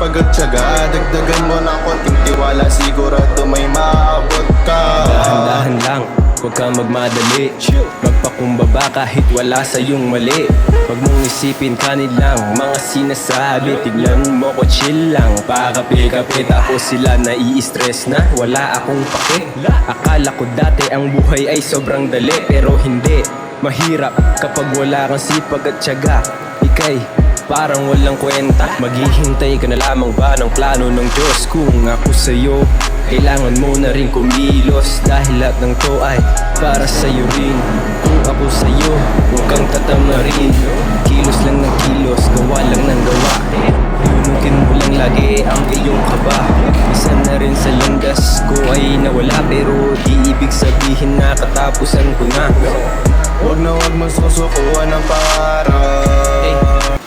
sipag at tiyaga. Dagdagan mo ng konting tiwala, sigurado may maabot ka. Dahan-dahan lang, huwag kang magmadali. Magpakumbaba kahit wala sa'yong mali. Huwag mong isipin kanilang mga sinasabi. Tignan mo ko chill lang, pakape-kape. Tapos sila nai-stress na, wala akong pake. Akala ko dati ang buhay ay sobrang dali, pero hindi. Mahirap kapag wala kang sipag at tiyaga. Ika'y parang walang kwenta. Maghihintay ka na lamang ba ng plano ng Diyos? Kung ako sa'yo, kailangan mo na rin kumilos. Dahil lahat ng to ay para sa'yo rin. Kung ako sa'yo, huwag kang tatamarin. Kilos lang ng kilos, gawa lang ng gawa. Yunungkin mo lang lagi ang iyong kaba. Isa na rin sa landas ko ay nawala, pero di ibig sabihin na katapusan ko na. Huwag na huwag mo susukuan ng pangarap.